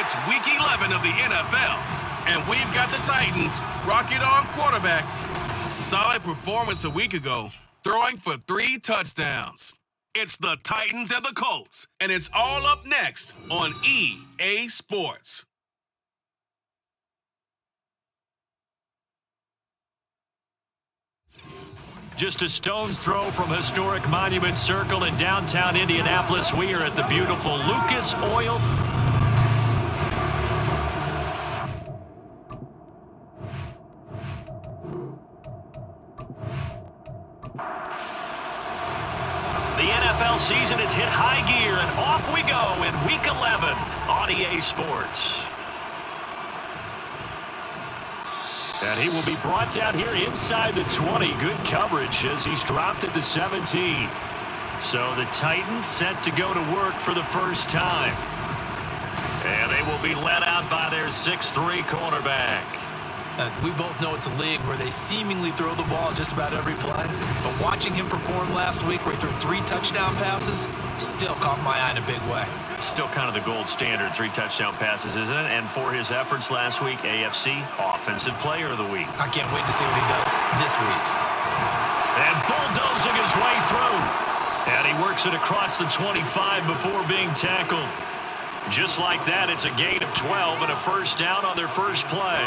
It's Week 11 of the NFL, and we've got the Titans rocket on quarterback. Solid performance a week ago, throwing for 3 touchdowns. It's the Titans and the Colts, and it's all up next on EA Sports. Just a stone's throw from historic Monument Circle in downtown Indianapolis, we are at the beautiful Lucas Oil. The NFL season has hit high gear, and off we go in Week 11 on EA Sports. And he will be brought down here inside the 20. Good coverage as he's dropped at the 17. So the Titans set to go to work for the first time. And they will be led out by their 6'3" cornerback. We both know it's a league where they seemingly throw the ball just about every play. But watching him perform last week where he threw 3 touchdown passes still caught my eye in a big way. Still kind of the gold standard, 3 touchdown passes, isn't it? And for his efforts last week, AFC Offensive Player of the Week. I can't wait to see what he does this week. And bulldozing his way through. And he works it across the 25 before being tackled. Just like that, it's a gain of 12 and a first down on their first play.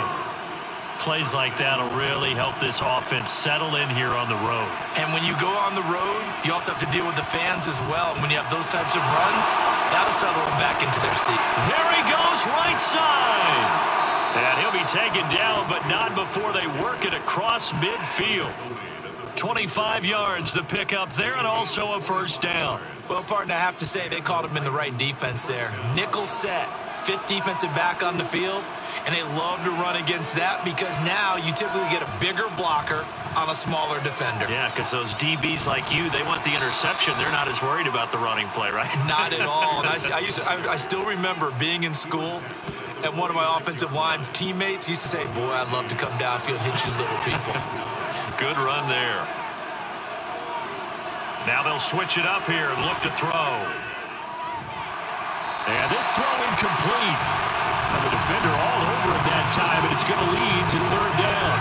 Plays like that will really help this offense settle in here on the road. And when you go on the road, you also have to deal with the fans as well. And when you have those types of runs, that'll settle them back into their seat. There he goes, right side. And he'll be taken down, but not before they work it across midfield. 25 yards the pickup there, and also a first down. Well, partner, I have to say they called him in the right defense there. Nickel set, 5th defensive back on the field. And they love to run against that because now you typically get a bigger blocker on a smaller defender. Yeah, because those DBs like you, they want the interception. They're not as worried about the running play, right? Not at all. And I still remember being in school, and one of my offensive line teammates used to say, boy, I'd love to come downfield and hit you little people. Good run there. Now they'll switch it up here and look to throw. And this throw incomplete. And the defender all over it that time, and it's going to lead to 3rd down.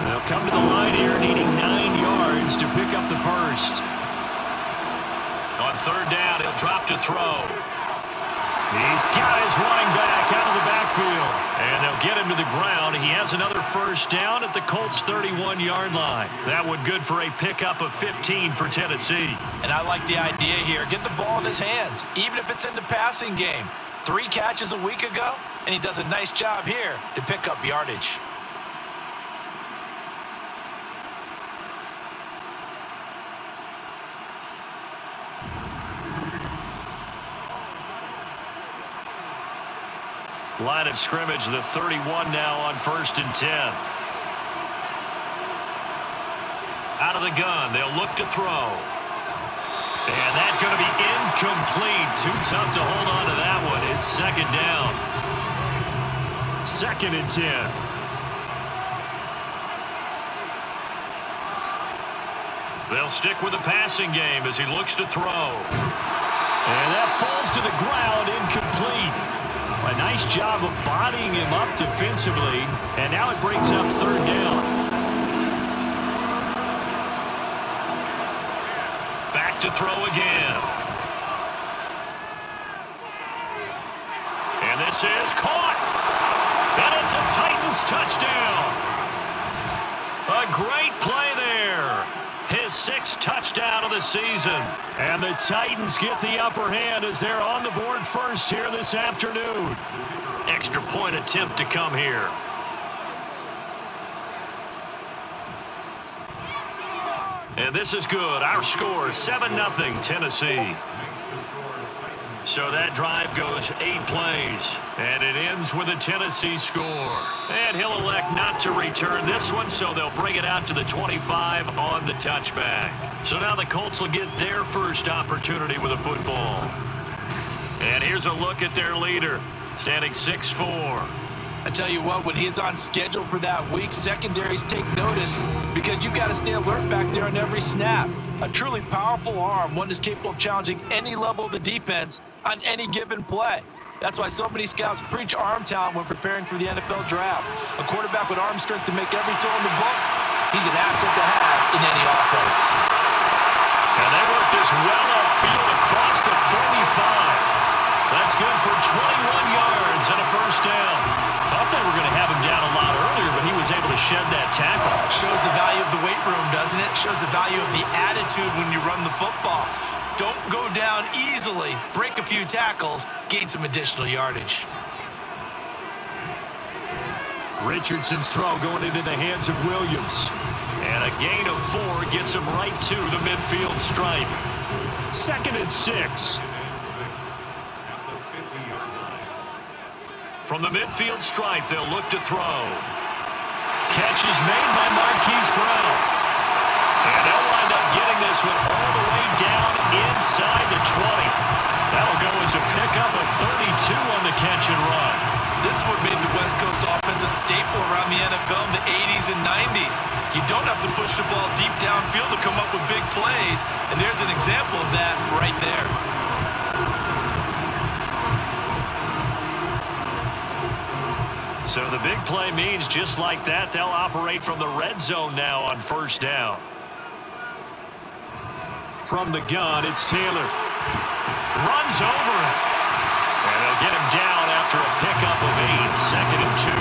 They'll come to the line here, needing 9 yards to pick up the first. On 3rd down, he'll drop to throw. He's got his running back out of the backfield. And they'll get him to the ground. He has another first down at the Colts' 31-yard line. That one good for a pickup of 15 for Tennessee. And I like the idea here. Get the ball in his hands, even if it's in the passing game. 3 catches a week ago, and he does a nice job here to pick up yardage. Line of scrimmage, the 31 now on 1st and 10. Out of the gun, they'll look to throw. And that's going to be incomplete. Too tough to hold on to that one. It's 2nd down. 2nd and 10. They'll stick with the passing game as he looks to throw. And that falls to the ground, incomplete. A nice job of bodying him up defensively. And now it brings up 3rd down. To throw again. And this is caught. And it's a Titans touchdown. A great play there. His 6th touchdown of the season. And the Titans get the upper hand as they're on the board first here this afternoon. Extra point attempt to come here. And this is good. Our score, 7-0 Tennessee. So that drive goes 8 plays, and it ends with a Tennessee score. And he'll elect not to return this one, so they'll bring it out to the 25 on the touchback. So now the Colts will get their first opportunity with a football. And here's a look at their leader, standing 6'4". I tell you what, when he's on schedule for that week, secondaries take notice because you've got to stay alert back there on every snap. A truly powerful arm, one that's capable of challenging any level of the defense on any given play. That's why so many scouts preach arm talent when preparing for the NFL draft. A quarterback with arm strength to make every throw in the book, he's an asset to have in any offense. And they work this well upfield across the 45. That's good for 21 yards and a first down. Thought they were going to have him down a lot earlier, but he was able to shed that tackle. Shows the value of the weight room, doesn't it? Shows the value of the attitude when you run the football. Don't go down easily. Break a few tackles. Gain some additional yardage. Richardson's throw going into the hands of Williams. And a gain of 4 gets him right to the midfield stripe. 2nd and 6. From the midfield stripe, they'll look to throw. Catch is made by Marquise Brown. And they'll wind up getting this one all the way down inside the 20. That'll go as a pickup of 32 on the catch and run. This is what made the West Coast offense a staple around the NFL in the 80s and 90s. You don't have to push the ball deep downfield to come up with big plays, and there's an example of that right there. So the big play means just like that, they'll operate from the red zone now on first down. From the gun, it's Taylor. Runs over it. And they'll get him down after a pickup of 8, 2nd and 2.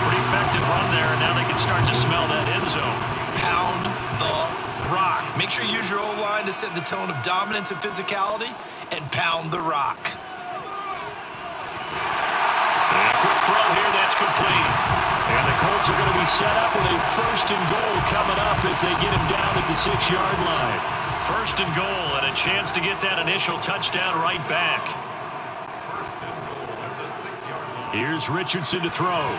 Pretty effective run there, and now they can start to smell that end zone. Pound the rock. Make sure you use your O-line to set the tone of dominance and physicality, and pound the rock. And a quick throw here, that's complete. And the Colts are going to be set up with a 1st and goal coming up as they get him down at the 6-yard line. 1st and goal, and a chance to get that initial touchdown right back. Here's Richardson to throw.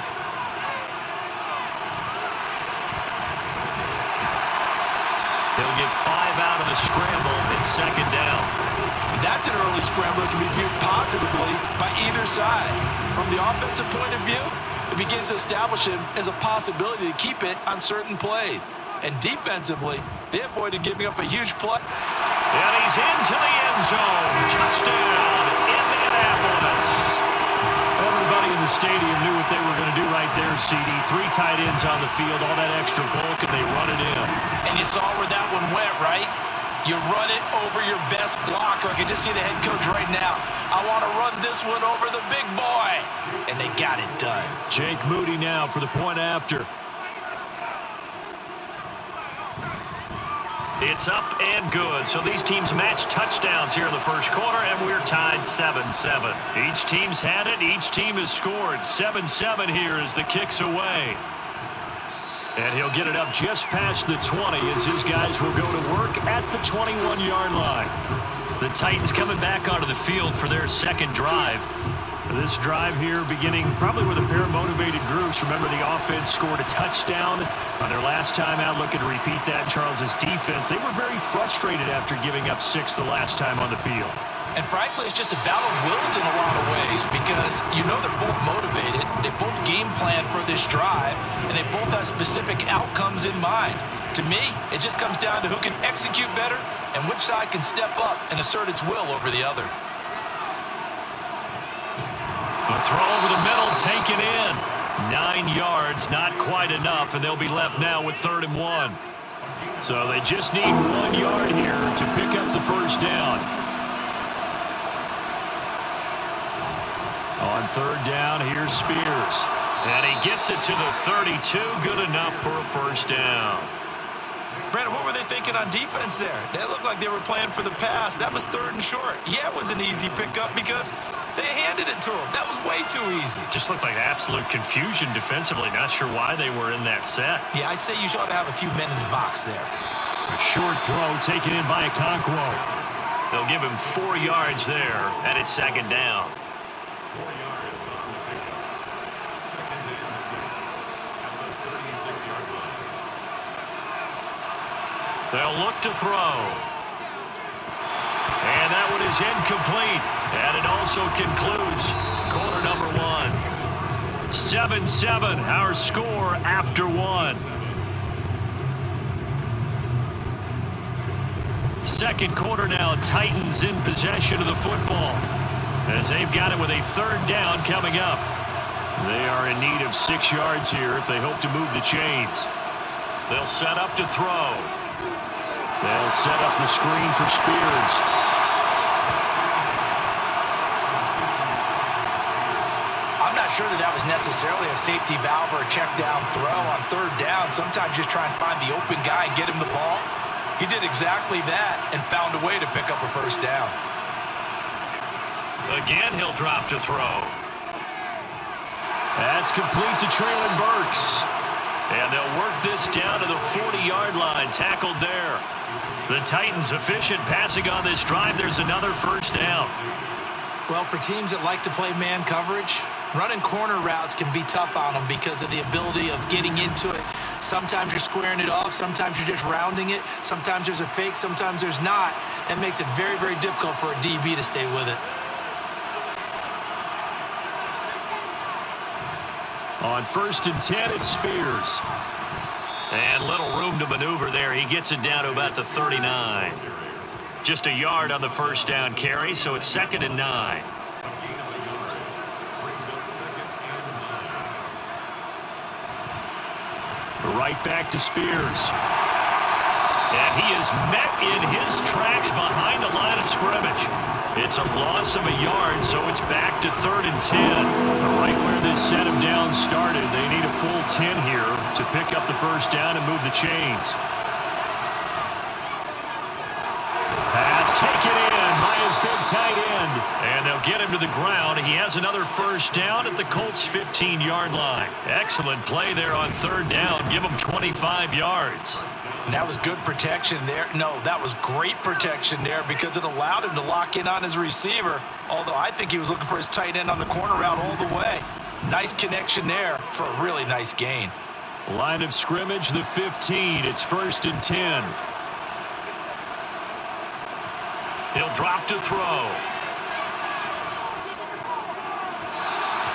He'll get 5 out of the scramble and 2nd down. That's an early scramble that can be viewed positively by either side. From the offensive point of view, it begins to establish him as a possibility to keep it on certain plays. And defensively, they avoided giving up a huge play. And he's into the end zone. Touchdown, Indianapolis. Everybody in the stadium knew what they were going to do right there, CD. 3 tight ends on the field, all that extra bulk, and they run it in. And you saw where that one went, right? You run it over your best blocker. I can just see the head coach right now. I want to run this one over the big boy. And they got it done. Jake Moody now for the point after. It's up and good. So these teams match touchdowns here in the first quarter, and we're tied 7-7. Each team's had it. Each team has scored. 7-7 here as the kick's away. And he'll get it up just past the 20 as his guys will go to work at the 21-yard line. The Titans coming back onto the field for their 2nd drive. This drive here beginning probably with a pair of motivated groups. Remember, the offense scored a touchdown on their last time out. Looking to repeat that. Charles's defense, they were very frustrated after giving up 6 the last time on the field. And frankly, it's just a battle of wills in a lot of ways because you know they're both motivated. They both game plan for this drive, and they both have specific outcomes in mind. To me, it just comes down to who can execute better and which side can step up and assert its will over the other. A throw over the middle, taken in. 9 yards, not quite enough, and they'll be left now with 3rd and 1. So they just need 1 yard here to pick up the first down. On 3rd down, here's Spears. And he gets it to the 32, good enough for a first down. Brandon, what were they thinking on defense there? They looked like they were playing for the pass. That was 3rd and short. Yeah, it was an easy pickup because they handed it to him. That was way too easy. Just looked like absolute confusion defensively. Not sure why they were in that set. Yeah, I'd say you should have a few men in the box there. A short throw taken in by Okonkwo. They'll give him 4 yards there, and it's 2nd down. 4 yards on the pickup. 2nd and 6 at the 36-yard line. They'll look to throw. And that one is incomplete. And it also concludes quarter number 1. 7-7, our score after 1. 2nd quarter now, Titans in possession of the football. as they've got it with a third down coming up. They are in need of 6 yards here if they hope to move the chains. They'll set up to throw. They'll set up the screen for Spears. I'm not sure that was necessarily a safety valve or a check down throw on third down. Sometimes just try and find the open guy and get him the ball. He did exactly that and found a way to pick up a first down. Again, he'll drop to throw. That's complete to Traylon Burks. And they'll work this down to the 40-yard line, tackled there. The Titans efficient passing on this drive. There's another first down. Well, for teams that like to play man coverage, running corner routes can be tough on them because of the ability of getting into it. Sometimes you're squaring it off. Sometimes you're just rounding it. Sometimes there's a fake. Sometimes there's not. That makes it very, very difficult for a DB to stay with it. On 1st and 10, it's Spears. And little room to maneuver there. He gets it down to about the 39. Just a yard on the first down carry, so it's 2nd and 9. Right back to Spears. And he is met in his tracks behind the line of scrimmage. It's a loss of a yard, so it's back to 3rd and 10. Right where this set him down started, they need a full 10 here to pick up the first down and move the chains. Pass taken in by his big tight end. And they'll get him to the ground. He has another first down at the Colts' 15-yard line. Excellent play there on 3rd down. Give him 25 yards. And that was good protection there. No, that was great protection there because it allowed him to lock in on his receiver, although I think he was looking for his tight end on the corner route all the way. Nice connection there for a really nice gain. Line of scrimmage, the 15. It's 1st and 10. He'll drop to throw.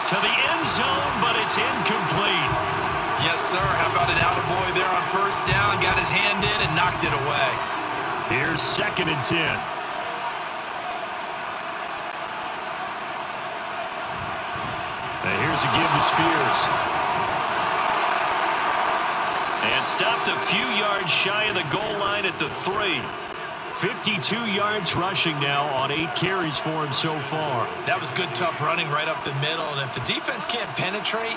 To the end zone, but it's incomplete. Yes, sir. How about an attaboy there on 1st down? Got his hand in and knocked it away. Here's 2nd and 10. And here's a give to Spears. And stopped a few yards shy of the goal line at the 3. 52 yards rushing now on 8 carries for him so far. That was good, tough running right up the middle. And if the defense can't penetrate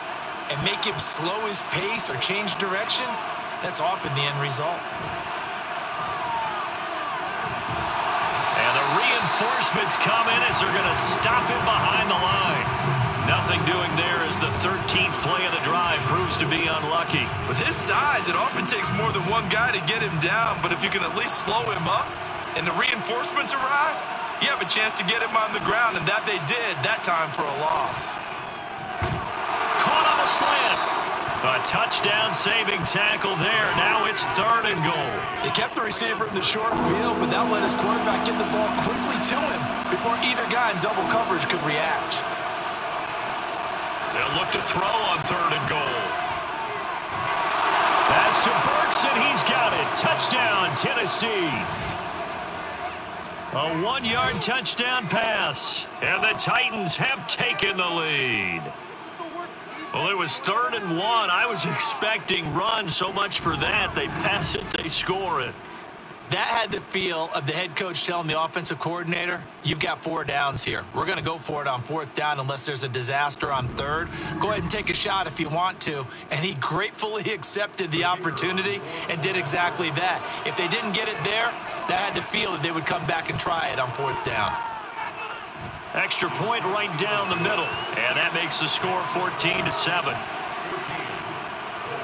and make him slow his pace or change direction, that's often the end result. And the reinforcements come in as they're going to stop him behind the line. Nothing doing there as the 13th play of the drive proves to be unlucky. With his size, it often takes more than one guy to get him down, but if you can at least slow him up and the reinforcements arrive, you have a chance to get him on the ground, and that they did that time for a loss. Caught on a slant. A touchdown-saving tackle there. Now it's 3rd and goal. They kept the receiver in the short field, but that let his quarterback get the ball quickly to him before either guy in double coverage could react. They'll look to throw on 3rd and goal. That's to Burks, and he's got it. Touchdown, Tennessee. A 1-yard touchdown pass, and the Titans have taken the lead. Well, it was 3rd and 1. I was expecting run, so much for that. They pass it, they score it. That had the feel of the head coach telling the offensive coordinator, you've got 4 downs here. We're going to go for it on 4th down unless there's a disaster on 3rd. Go ahead and take a shot if you want to. And he gratefully accepted the opportunity and did exactly that. If they didn't get it there, that had the feel that they would come back and try it on 4th down. Extra point right down the middle. And that makes the score 14-7.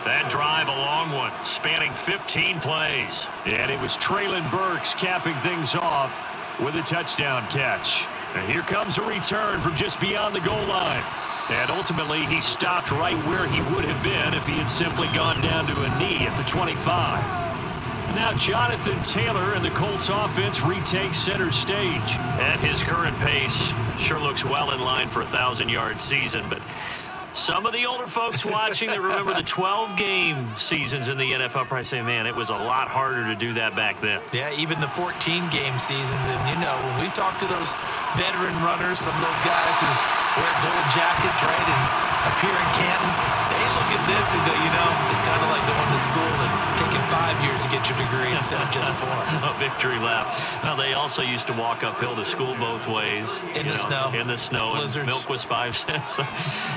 That drive, a long one, spanning 15 plays. And it was Traylon Burks capping things off with a touchdown catch. And here comes a return from just beyond the goal line. And ultimately, he stopped right where he would have been if he had simply gone down to a knee at the 25. Now Jonathan Taylor and the Colts offense retakes center stage. At his current pace, sure looks well in line for a 1,000-yard season, but Some of the older folks watching that remember the 12-game seasons in the NFL probably say, man, it was a lot harder to do that back then. Yeah, even the 14-game seasons. And, when we talk to those veteran runners, some of those guys who wear gold jackets, right, and appear in Canton, they look at this and go, it's kind of like going to school and taking 5 years to get your degree instead of just 4. A victory lap. Well, they also used to walk uphill to school both ways. In the snow. In the snow. Blizzards. Milk was 5 cents.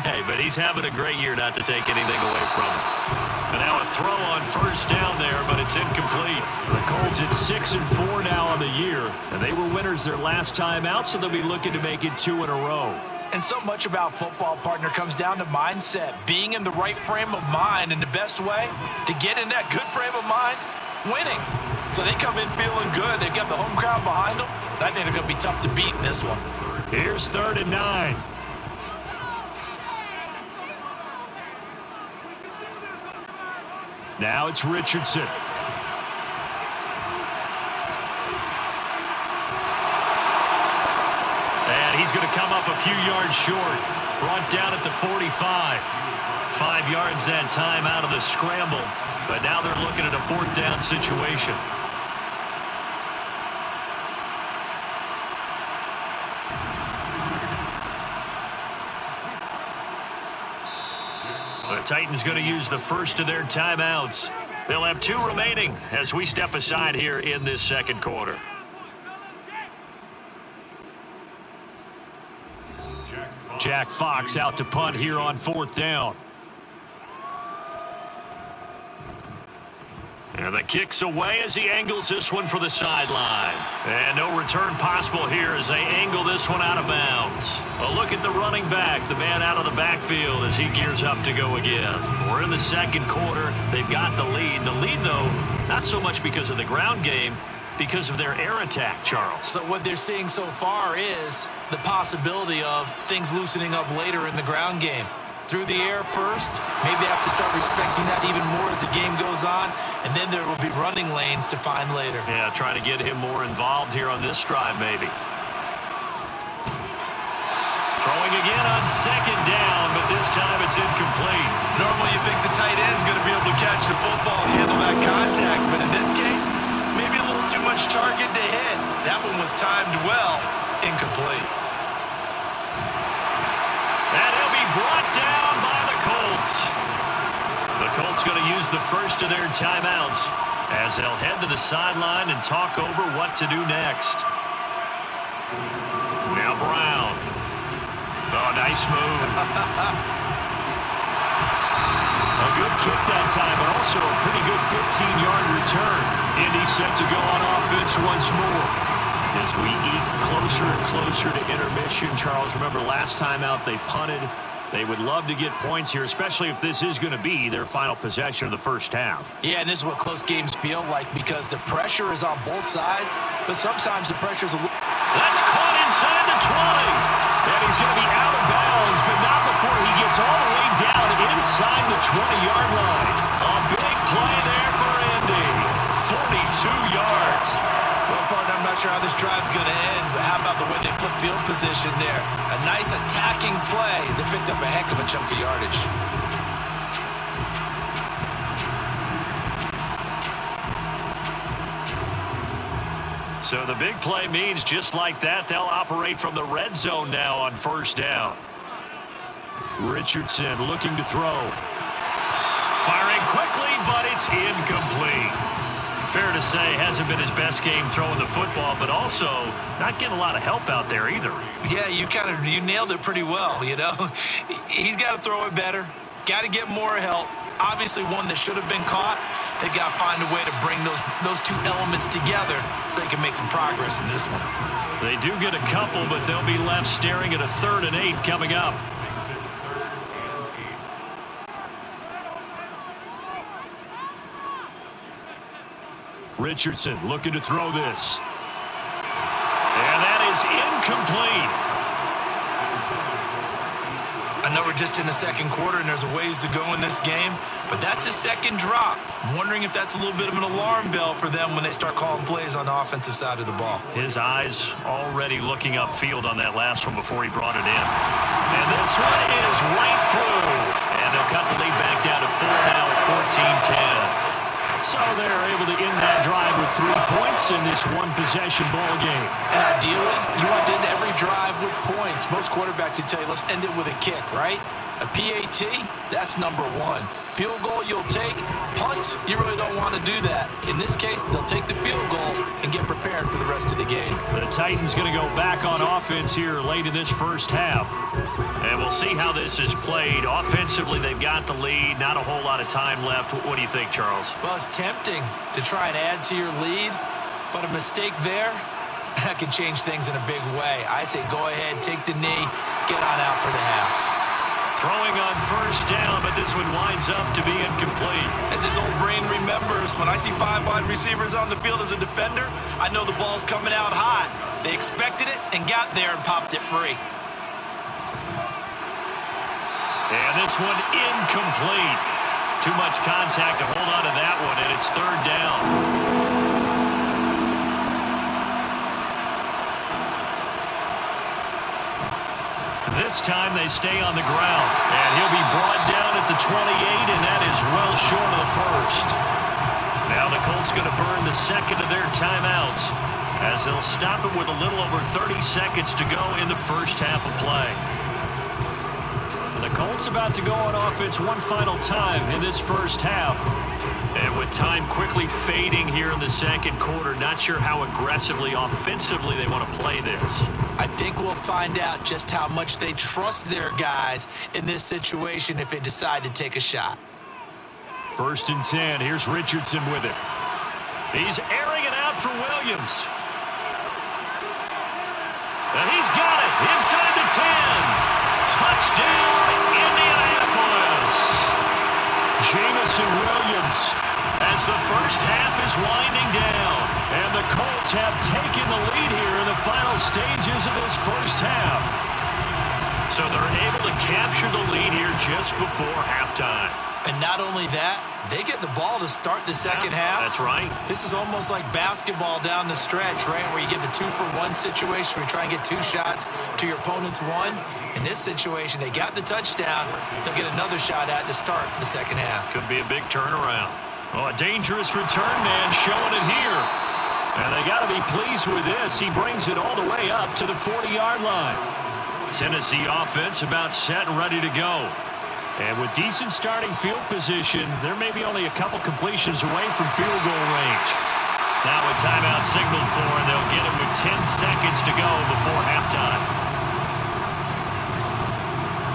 Hey, but he's having a great year, not to take anything away from him. And now a throw on first down there, but it's incomplete. The Colts at 6-4 now on the year, and they were winners their last time out, so they'll be looking to make it 2 in a row. And so much about football, partner, comes down to mindset, being in the right frame of mind, and the best way to get in that good frame of mind, winning. So they come in feeling good. They've got the home crowd behind them. I think they're going to be tough to beat in this one. Here's 3rd and 9. Now it's Richardson. And he's going to come up a few yards short. Brought down at the 45. 5 yards that time out of the scramble. But now they're looking at a 4th down situation. The Titans going to use the first of their timeouts. They'll have 2 remaining as we step aside here in this second quarter. Jack Fox out to punt here on 4th down. And the kick's away as he angles this one for the sideline. And no return possible here as they angle this one out of bounds. A look at the running back, the man out of the backfield as he gears up to go again. We're in the second quarter. They've got the lead. The lead, though, not so much because of the ground game, because of their air attack, Charles. So what they're seeing so far is the possibility of things loosening up later in the ground game. Through the air first, maybe they have to start respecting that even more as the game goes on, and then there will be running lanes to find later. Yeah, trying to get him more involved here on this drive, maybe. Throwing again on 2nd down, but this time it's incomplete. Normally you think the tight end's going to be able to catch the football and handle that contact, but in this case, maybe a little too much target to hit. That one was timed well, incomplete. And he'll be brought down by the Colts. The Colts going to use the first of their timeouts as they'll head to the sideline and talk over what to do next. Now Brown. Oh, nice move. A good kick that time, but also a pretty good 15-yard return. Indy set to go on offense once more. As we eat closer and closer to intermission, Charles, remember last time out they punted. They would love to get points here, especially if this is going to be their final possession of the first half. Yeah, and this is what close games feel like because the pressure is on both sides, but sometimes the pressure is a little... That's caught inside the 20. And he's going to be out of bounds, but not before he gets all the way down inside the 20-yard line. A big play there for Indy. 42 yards. Well, partner, I'm not sure how this drive's going to end, but how about the way they flip field position there? A nice attacking play that picked up a heck of a chunk of yardage. So the big play means just like that, they'll operate from the red zone now on first down. Richardson looking to throw. Firing quickly, but it's incomplete. Fair to say, hasn't been his best game throwing the football, but also not getting a lot of help out there either. Yeah, you nailed it pretty well, He's got to throw it better, got to get more help. Obviously one that should have been caught. They've got to find a way to bring those two elements together so they can make some progress in this one. They do get a couple, but they'll be left staring at a 3rd and 8 coming up. Richardson looking to throw this. And that is incomplete. I know we're just in the second quarter and there's a ways to go in this game, but that's a second drop. I'm wondering if that's a little bit of an alarm bell for them when they start calling plays on the offensive side of the ball. His eyes already looking upfield on that last one before he brought it in. And this one is right through. And they'll cut the lead back down to 4 now, 14-10. So they're able to end that drive with 3 points in this one-possession ball game. And ideally, you want to end every drive with points. Most quarterbacks would tell you, let's end it with a kick, right? A PAT, that's number 1. Field goal you'll take. Punts, you really don't want to do that. In this case, they'll take the field goal and get prepared for the rest of the game. The Titans going to go back on offense here late in this first half. And we'll see how this is played. Offensively, they've got the lead. Not a whole lot of time left. What do you think, Charles? Well, it's tempting to try and add to your lead, but a mistake there, that can change things in a big way. I say go ahead, take the knee, get on out for the half. Throwing on first down, but this one winds up to be incomplete. As his old brain remembers, when I see 5 wide receivers on the field as a defender, I know the ball's coming out hot. They expected it and got there and popped it free. And this one incomplete. Too much contact to hold on to that one, and it's 3rd down. This time they stay on the ground, and he'll be brought down at the 28, and that is well short of the first. Now the Colts going to burn the second of their timeouts as they'll stop it with a little over 30 seconds to go in the first half of play. The Colts about to go on offense one final time in this first half. And with time quickly fading here in the second quarter, not sure how aggressively, offensively they want to play this. I think we'll find out just how much they trust their guys in this situation if they decide to take a shot. 1st and 10. Here's Richardson with it. He's airing it out for Williams. And he's got it inside the 10. Touchdown, Indianapolis. Jamison Williams as the first half is winding down. And the Colts have taken the lead here in the final stages of this first half. So they're able to capture the lead here just before halftime. And not only that, they get the ball to start the second half. That's right. This is almost like basketball down the stretch, right, where you get the 2-for-1 situation where you try and get 2 shots to your opponent's 1. In this situation, they got the touchdown. They'll get another shot at to start the second half. Could be a big turnaround. Oh, a dangerous return man showing it here. And they got to be pleased with this. He brings it all the way up to the 40-yard line. Tennessee offense about set and ready to go. And with decent starting field position, there may be only a couple completions away from field goal range. Now a timeout signaled for, and they'll get it with 10 seconds to go before halftime.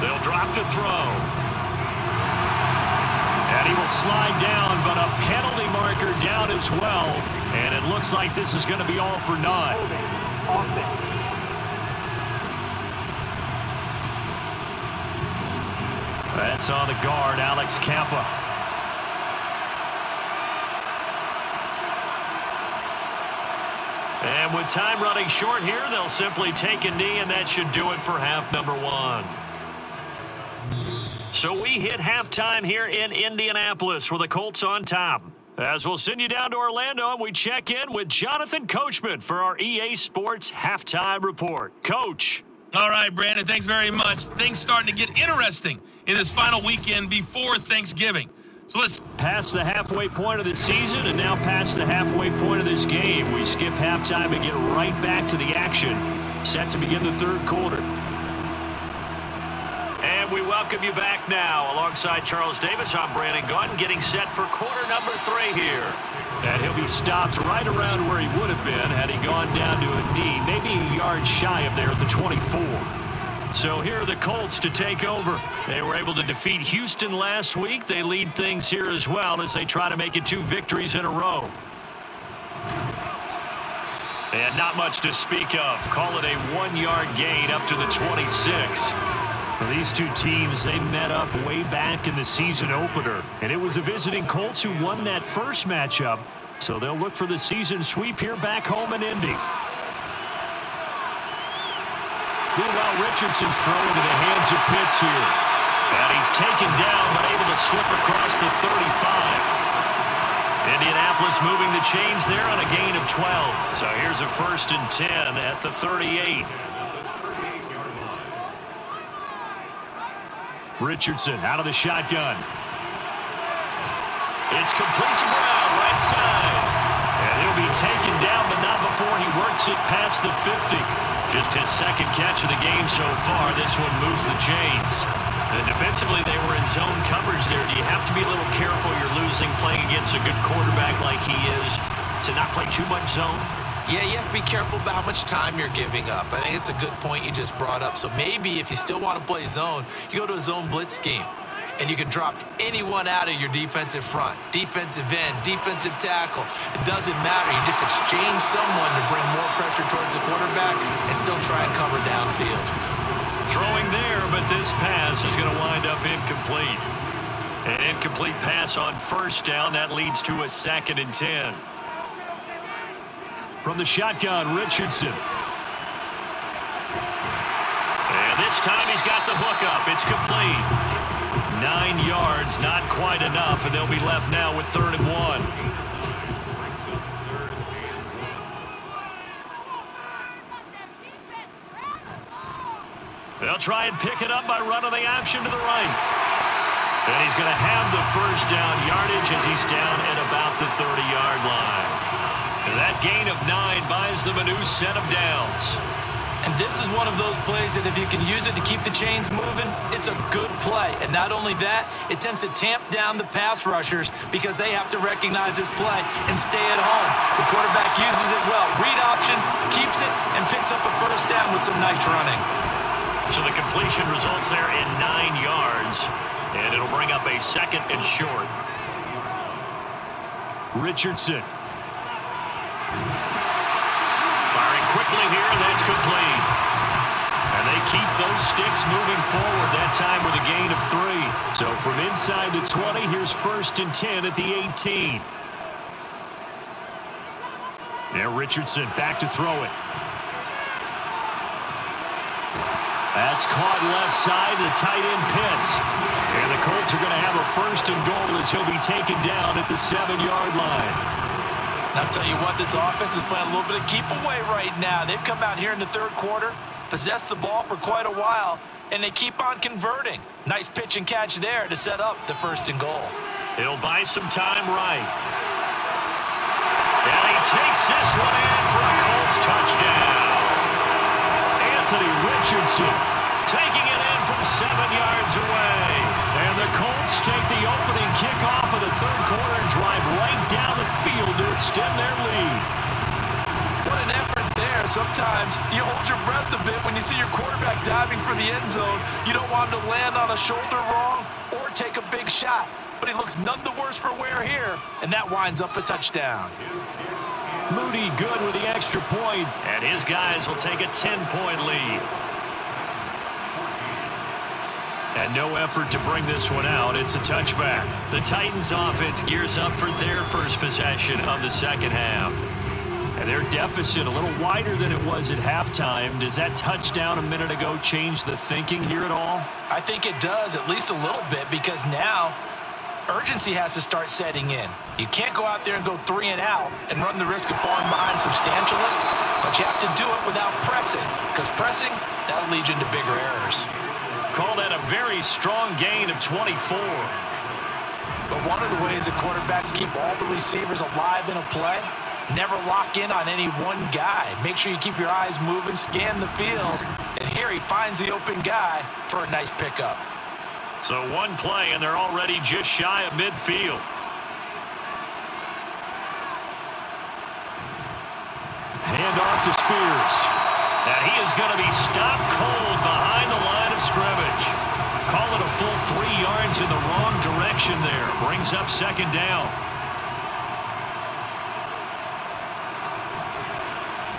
They'll drop to throw. And he will slide down, but a penalty marker down as well. And it looks like this is going to be all for naught. That's on the guard, Alex Kappa. And with time running short here, they'll simply take a knee, and that should do it for half number 1. So we hit halftime here in Indianapolis with the Colts on top. As we'll send you down to Orlando, and we check in with Jonathan Coachman for our EA Sports Halftime Report. Coach. All right, Brandon, thanks very much. Things starting to get interesting in this final weekend before Thanksgiving. So let's pass the halfway point of the season and now past the halfway point of this game. We skip halftime and get right back to the action. Set to begin the third quarter. And we welcome you back now. Alongside Charles Davis, I'm Brandon Gunn, getting set for quarter number 3 here. And he'll be stopped right around where he would have been had he gone down to a knee, maybe a yard shy of there at the 24. So here are the Colts to take over. They were able to defeat Houston last week. They lead things here as well as they try to make it 2 victories in a row. And not much to speak of. Call it a 1-yard gain up to the 26. These two teams, they met up way back in the season opener. And it was the visiting Colts who won that first matchup. So they'll look for the season sweep here back home in Indy. Meanwhile, Richardson's throw into the hands of Pitts here. And he's taken down, but able to slip across the 35. Indianapolis moving the chains there on a gain of 12. So here's a 1st and 10 at the 38. Richardson out of the shotgun. It's complete to Brown, right side. And he'll be taken down, but not before he works it past the 50. Just his 2nd catch of the game so far. This one moves the chains. And defensively, they were in zone coverage there. Do you have to be a little careful you're losing playing against a good quarterback like he is to not play too much zone? Yeah, you have to be careful about how much time you're giving up. I think it's a good point you just brought up. So maybe if you still want to play zone, you go to a zone blitz scheme. And you can drop anyone out of your defensive front, defensive end, defensive tackle. It doesn't matter. You just exchange someone to bring more pressure towards the quarterback and still try and cover downfield. Throwing there, but this pass is going to wind up incomplete. An incomplete pass on 1st down. That leads to a 2nd and 10. From the shotgun, Richardson. And this time he's got the hook up. It's complete. 9 yards, not quite enough, and they'll be left now with 3rd and 1. They'll try and pick it up by running the option to the right. And he's going to have the 1st down yardage as he's down at about the 30-yard line. And that gain of 9 buys them a new set of downs. And this is one of those plays that if you can use it to keep the chains moving, it's a good play. And not only that, it tends to tamp down the pass rushers because they have to recognize this play and stay at home. The quarterback uses it well. Read option, keeps it, and picks up a 1st down with some nice running. So the completion results there in 9 yards, and it'll bring up a 2nd and short. Richardson. Firing quickly here, and that's complete. And they keep those sticks moving forward, that time with a gain of 3. So from inside the 20, here's 1st and 10 at the 18. Now Richardson back to throw it. That's caught left side, the tight end Pitts. And the Colts are going to have a 1st and goal as he'll be taken down at the 7-yard line. I'll tell you what, this offense is playing a little bit of keep away right now. They've come out here in the 3rd quarter, possessed the ball for quite a while, and they keep on converting. Nice pitch and catch there to set up the 1st and goal. He'll buy some time right. And he takes this one in for a Colts touchdown. Anthony Richardson taking it in from 7 yards away. And the Colts take the opening kickoff of the 3rd quarter and drive right down the field to extend their lead. What an effort there. Sometimes you hold your breath a bit when you see your quarterback diving for the end zone. You don't want him to land on a shoulder wrong or take a big shot. But he looks none the worse for wear here, and that winds up a touchdown. Moody good with the extra point, and his guys will take a 10-point lead. And no effort to bring this one out. It's a touchback. The Titans offense gears up for their first possession of the 2nd half. And their deficit a little wider than it was at halftime. Does that touchdown a minute ago change the thinking here at all? I think it does, at least a little bit, because now urgency has to start setting in. You can't go out there and go 3 and out and run the risk of falling behind substantially, but you have to do it without pressing, because pressing, that'll lead you into bigger errors. Call that a very strong gain of 24. But one of the ways that quarterbacks keep all the receivers alive in a play, never lock in on any one guy. Make sure you keep your eyes moving, scan the field, and here he finds the open guy for a nice pickup. So one play, and they're already just shy of midfield. Hand off to Spears. And he is going to be stopped cold behind the line of scrimmage. Call it a full 3 yards in the wrong direction there. Brings up 2nd down.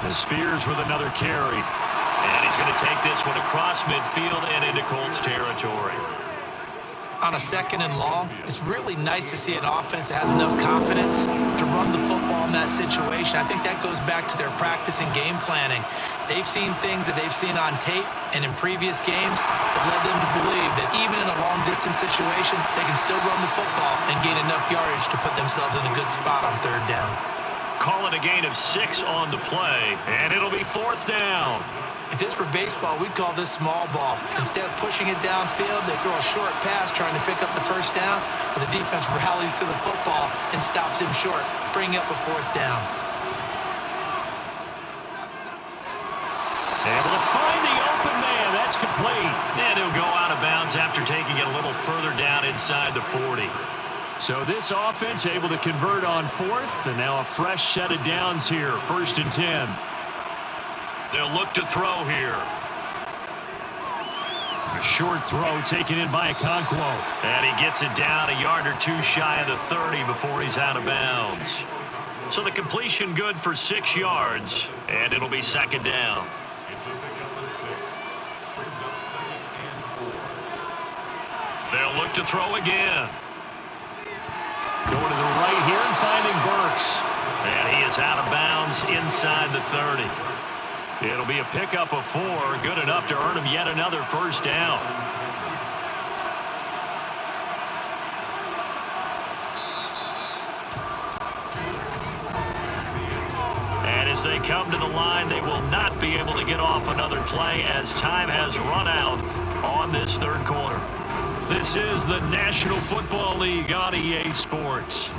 And Spears with another carry. And he's going to take this one across midfield and into Colts territory. on a 2nd and long, it's really nice to see an offense that has enough confidence to run the football in that situation. I think that goes back to their practice and game planning. They've seen things that they've seen on tape and in previous games that led them to believe that even in a long-distance situation, they can still run the football and gain enough yardage to put themselves in a good spot on 3rd down. Call it a gain of 6 on the play, and it'll be 4th down. If this were baseball, we'd call this small ball. Instead of pushing it downfield, they throw a short pass trying to pick up the 1st down, but the defense rallies to the football and stops him short, bringing up a 4th down. Able to find the open man. That's complete. And he'll go out of bounds after taking it a little further down inside the 40. So this offense able to convert on 4th, and now a fresh set of downs here, 1st and 10. They'll look to throw here. A short throw taken in by Okonkwo. And he gets it down a yard or 2 shy of the 30 before he's out of bounds. So the completion good for 6 yards, and it'll be 2nd down. They'll look to throw again. Going to the right here and finding Burks. And he is out of bounds inside the 30. It'll be a pickup of 4, good enough to earn him yet another 1st down. And as they come to the line, they will not be able to get off another play as time has run out on this 3rd quarter. This is the National Football League on EA Sports.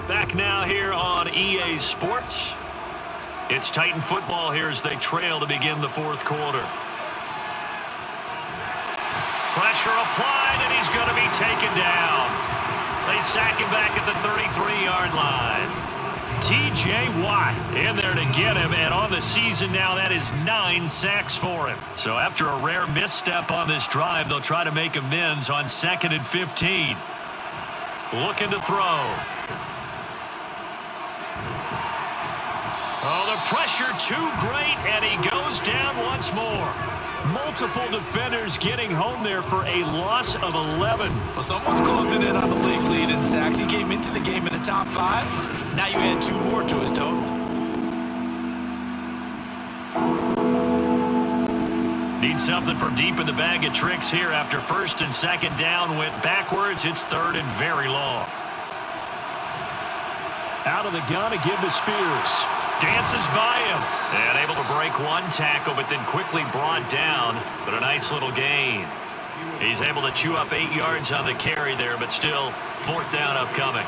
Back now here on EA Sports. It's Titan football here as they trail to begin the 4th quarter. Pressure applied, and he's going to be taken down. They sack him back at the 33-yard line. T.J. Watt in there to get him, and on the season now, that is 9 sacks for him. So after a rare misstep on this drive, they'll try to make amends on 2nd and 15. Looking to throw. Oh, the pressure too great, and he goes down once more. Multiple defenders getting home there for a loss of 11. Well, someone's closing in on the league lead in sacks. He came into the game in the top 5. Now you add 2 more to his total. Need something from deep in the bag of tricks here after 1st and 2nd down went backwards. It's 3rd and very long. Out of the gun to give to Spears. Dances by him. And able to break 1 tackle, but then quickly brought down. But a nice little gain. He's able to chew up 8 yards on the carry there, but still 4th down upcoming.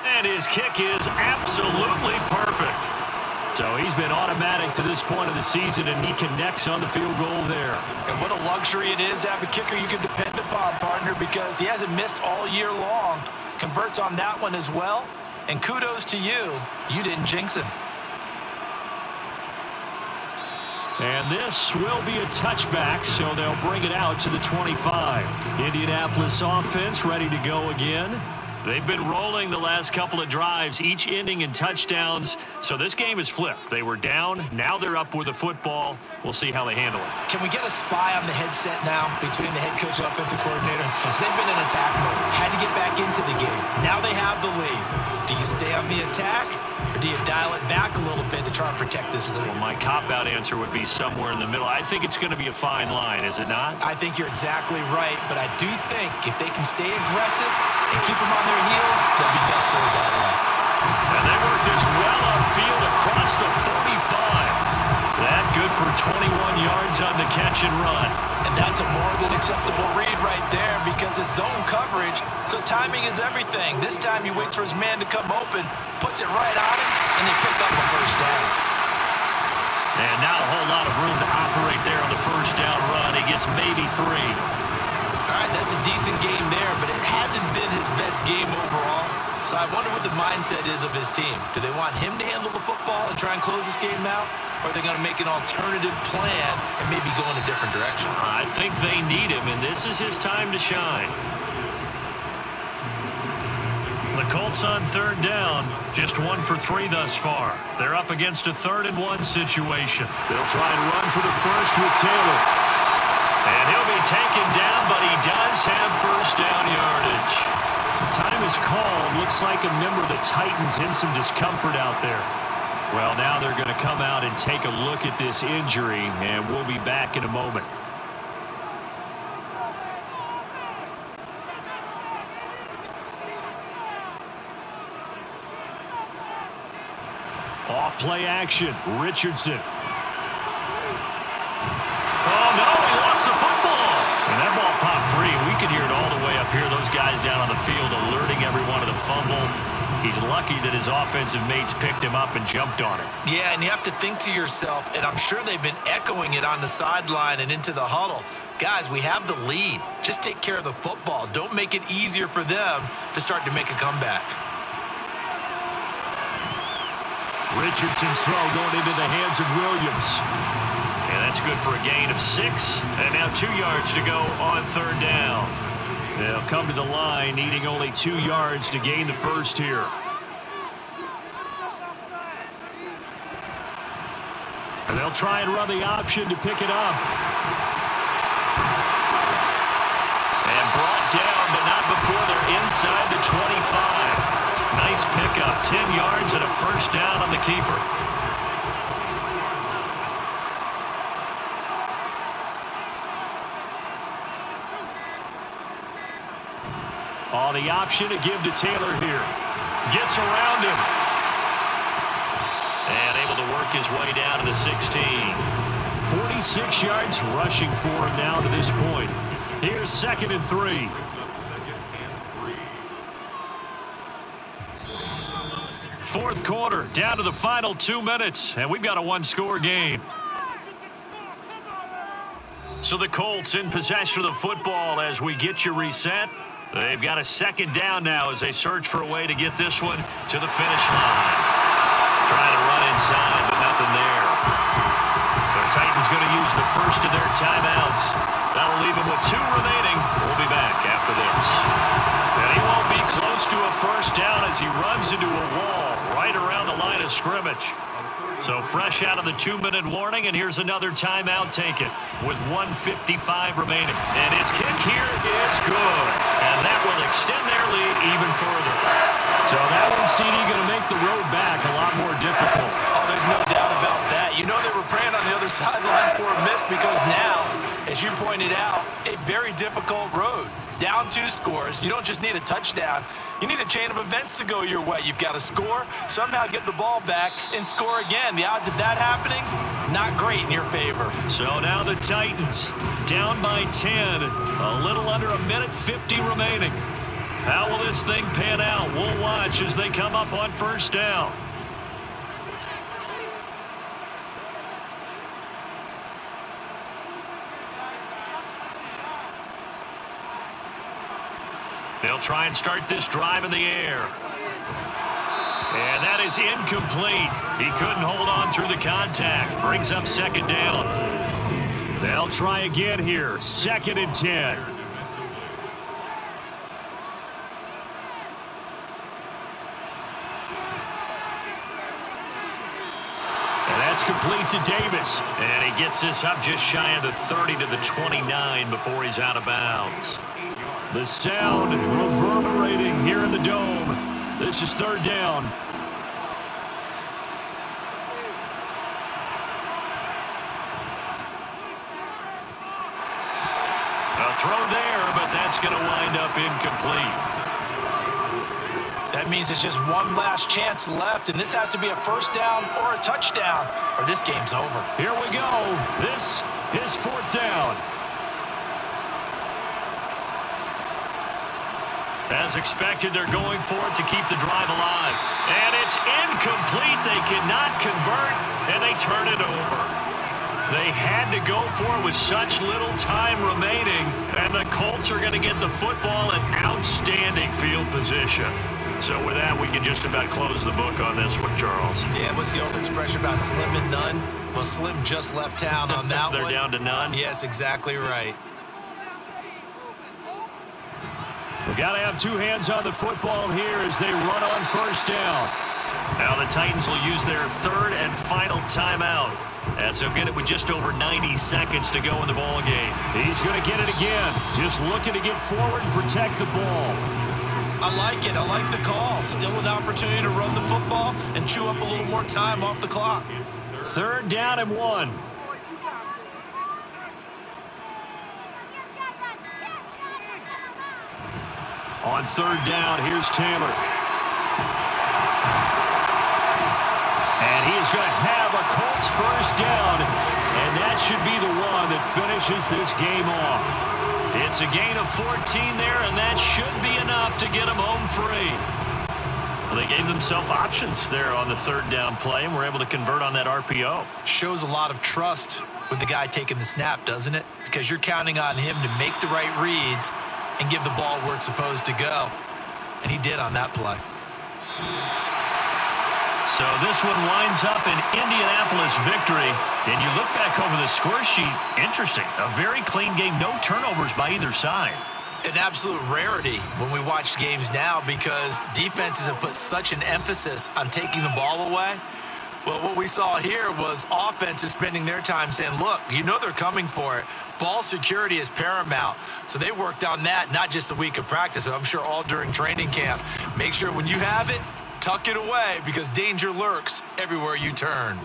And his kick is absolutely perfect. So he's been automatic to this point of the season, and he connects on the field goal there. And what a luxury it is to have a kicker you can depend upon, partner, because he hasn't missed all year long. Converts on that one as well. And kudos to you. You didn't jinx him. And this will be a touchback, so they'll bring it out to the 25. Indianapolis offense ready to go again. They've been rolling the last couple of drives, each ending in touchdowns. So this game is flipped. They were down. Now they're up with the football. We'll see how they handle it. Can we get a spy on the headset now between the head coach and offensive coordinator? Because they've been in attack mode. Had to get back into the game. Now they have the lead. Do you stay on the attack, or do you dial it back a little bit to try and protect this lead? Well, my cop-out answer would be somewhere in the middle. I think it's going to be a fine line, is it not? I think you're exactly right, but I do think if they can stay aggressive and keep them on their heels, they'll be best served that way. And they work this well upfield across the 45. That good for 21 yards on the catch and run. And that's a more than acceptable read right there because it's zone coverage, so timing is everything. This time he waits for his man to come open, puts it right on him, and they pick up a 1st down. And not a whole lot of room to operate there on the 1st down run. He gets maybe 3. All right, that's a decent game there, but it hasn't been his best game overall. So I wonder what the mindset is of his team. Do they want him to handle the football and try and close this game out? Or are they going to make an alternative plan and maybe go in a different direction? I think they need him, and this is his time to shine. the Colts on third down, just 1 for 3 thus far. They're up against a 3rd-and-1 situation. They'll try and run for the first with Taylor. And he'll be taken down, but he does have first down yardage. Time is called. Looks like a member of the Titans in some discomfort out there. Well, now they're going to come out and take a look at this injury, and we'll be back in a moment. Off-play action, Richardson. Oh, no, he lost the football. And that ball popped free. We could hear it all the way up here. Those guys down on the field alerting everyone of the fumble. He's lucky that his offensive mates picked him up and jumped on it. Yeah, and you have to think to yourself, and I'm sure they've been echoing it on the sideline and into the huddle. Guys, we have the lead. Just take care of the football. Don't make it easier for them to start to make a comeback. Richardson's throw going into the hands of Williams. And that's good for a gain of 6. And now 2 yards to go on third down. They'll come to the line, needing only 2 yards to gain the first here. And they'll try and run the option to pick it up. And brought down, but not before they're inside the 25. Nice pickup, 10 yards and a first down on the keeper. On the option to give to Taylor here. Gets around him. And able to work his way down to the 16. 46 yards rushing for him now to this point. Here's 2nd and 3. Fourth quarter, down to the final 2 minutes, and we've got a 1-score game. So the Colts in possession of the football as we get you reset. They've got a 2nd down now as they search for a way to get this one to the finish line. Trying to run inside, but nothing there. The Titans going to use the first of their timeouts. That'll leave them with 2 remaining. We'll be back after this. And he won't be close to a first down as he runs into a wall right around the line of scrimmage. So fresh out of the 2-minute warning, and here's another timeout taken with 1:55 remaining. And his kick here is good. And that will extend their lead even further. So that one, CD, going to make the road back a lot more difficult. Oh, there's no doubt about that. You know they were praying on the other sideline for a miss because now, as you pointed out, a very difficult road. Down 2 scores. You don't just need a touchdown. You need a chain of events to go your way. You've got to score, somehow get the ball back, and score again. The odds of that happening, not great in your favor. So now the Titans down by 10. A little under 1:50 remaining. How will this thing pan out? We'll watch as they come up on first down. They'll try and start this drive in the air. And that is incomplete. He couldn't hold on through the contact. Brings up 2nd down. They'll try again here. 2nd and 10. And that's complete to Davis. And he gets this up just shy of the 30 to the 29 before he's out of bounds. The sound reverberating here in the dome. This is 3rd down. A throw there, but that's going to wind up incomplete. That means there's just one last chance left, and this has to be a first down or a touchdown, or this game's over. Here we go. This is 4th down. As expected, they're going for it to keep the drive alive. And it's incomplete. They cannot convert, and they turn it over. They had to go for it with such little time remaining, and the Colts are going to get the football in outstanding field position. So with that, we can just about close the book on this one, Charles. Yeah, what's the old expression about slim and none? Well, Slim just left town on that one. They're down to none? Yes, exactly right. We got to have two hands on the football here as they run on first down. Now the Titans will use their third and final timeout, as they'll get it with just over 90 seconds to go in the ball game. He's going to get it again. Just looking to get forward and protect the ball. I like it. I like the call. Still an opportunity to run the football and chew up a little more time off the clock. Third down and 1. On third down, here's Taylor. And he is going to have a Colts first down, and that should be the one that finishes this game off. It's a gain of 14 there, and that should be enough to get them home free. Well, they gave themselves options there on the third down play, and were able to convert on that RPO. Shows a lot of trust with the guy taking the snap, doesn't it? Because you're counting on him to make the right reads and give the ball where it's supposed to go. And he did on that play. So this one winds up in Indianapolis victory. And you look back over the score sheet, interesting. A very clean game, no turnovers by either side. An absolute rarity when we watch games now because defenses have put such an emphasis on taking the ball away. Well, what we saw here was offenses spending their time saying, look, you know they're coming for it. Ball security is paramount. So they worked on that, not just a week of practice, but I'm sure all during training camp. Make sure when you have it, tuck it away because danger lurks everywhere you turn.